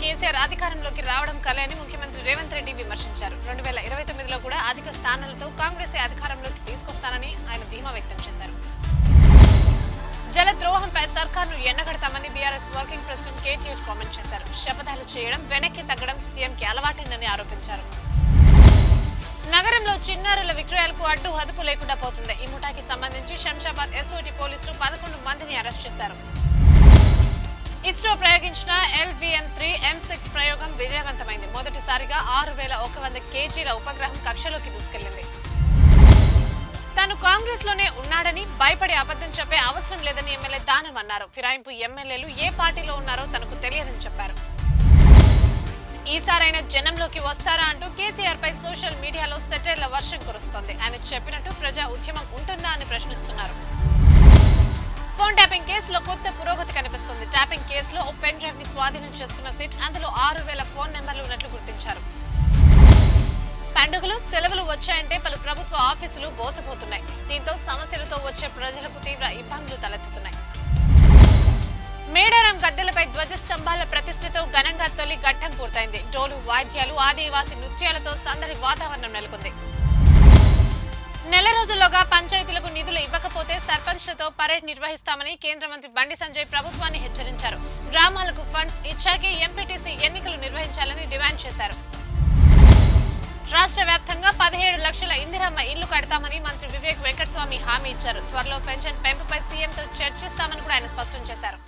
కేసీఆర్ అధికారంలోకి రావడం కలే అని ముఖ్యమంత్రి రేవంత్ రెడ్డి విమర్శించారు. 2029లో కూడా అధిక స్థానాలతో కాంగ్రెస్ అధికారంలోకి తీసుకొస్తానని ఆయన ధీమా వ్యక్తం చేశారు. జలద్రోహంపై సర్కార్ను ఎండగడతామని BRS working president KTR comment చేశారు. శపథాలు చేయడం, వెనక్కి తగ్గడం సీఎంకి అలవాటేనని ఆరోపించారు. నగరంలో చిన్నారుల విక్రయాలకు అడ్డు అదుపు లేకుండా పోతుంది. ఈ ముఠాకి సంబంధించి శంషాబాద్ ఎస్ఓటీ పోలీసులు 11 మందిని అరెస్ట్ చేశారు. ఇస్రో ప్రయోగించిన LVM-3 M6 ప్రయోగం విజయవంతమైంది. మొదటిసారిగా 6100 కేజీల ఉపగ్రహం కక్షలోకి తీసుకెళ్లింది. తాను కాంగ్రెస్ లోనే ఉన్నాడని, భయపడే అబద్ధం చెప్పే అవసరం లేదని ఎమ్మెల్యే దానం అన్నారు. ఫిరాయింపు ఎమ్మెల్యేలు ఏ పార్టీలో ఉన్నారో తనకు తెలియదని చెప్పారు. ఈసారైనా జనంలోకి వస్తారా అంటూ కేసీఆర్ పై సోషల్ మీడియాలో సెటైర్ల వర్షం కురుస్తోంది. ఆయన చెప్పినట్టు ప్రజా ఉద్యమం ఉంటుందా అని ప్రశ్నిస్తున్నారు. ఫోన్ ట్యాపింగ్ కేసులో కొత్త పురోగతి కనిపిస్తుంది. ట్యాపింగ్ కేసులో ఓ పెన్ డ్రైవ్ ని స్వాధీనం చేసుకున్న సిట్ అందులో 6000 ఫోన్ నెంబర్లు ఉన్నట్లు గుర్తించారు. పండుగలు, సెలవులు వచ్చాయంటే పలు ప్రభుత్వ ఆఫీసులు బోసపోతున్నాయి. దీంతో సమస్యలతో వచ్చే ప్రజలకు తీవ్ర ఇబ్బందులు తలెత్తుతున్నాయి. మేడారం గద్దెలపై ధ్వజస్తంభాల ప్రతిష్టతో ఘనంగా తొలి ఘట్టం పూర్తయింది. డోలు, వాద్యాలు, ఆదివాసీ నృత్యాలతో సందడి వాతావరణం నెలకొంది. నెల రోజుల్లోగా పంచాయతీలకు నిధులు ఇవ్వకపోతే సర్పంచ్లతో పరేడ్ నిర్వహిస్తామని కేంద్ర మంత్రి బండి సంజయ్ ప్రభుత్వాన్ని హెచ్చరించారు. గ్రామాలకు ఫండ్స్ ఇచ్చాకే ఎంపీటీసీ ఎన్నికలు నిర్వహించాలని డిమాండ్ చేశారు. రాష్ట్ర వ్యాప్తంగా 17 లక్షల ఇందిరమ్మ ఇళ్లు కడతామని మంత్రి వివేక్ వెంకటస్వామి హామీ ఇచ్చారు. త్వరలో పెన్షన్ పెంపుపై సీఎంతో చర్చిస్తామని కూడా ఆయన స్పష్టం చేశారు.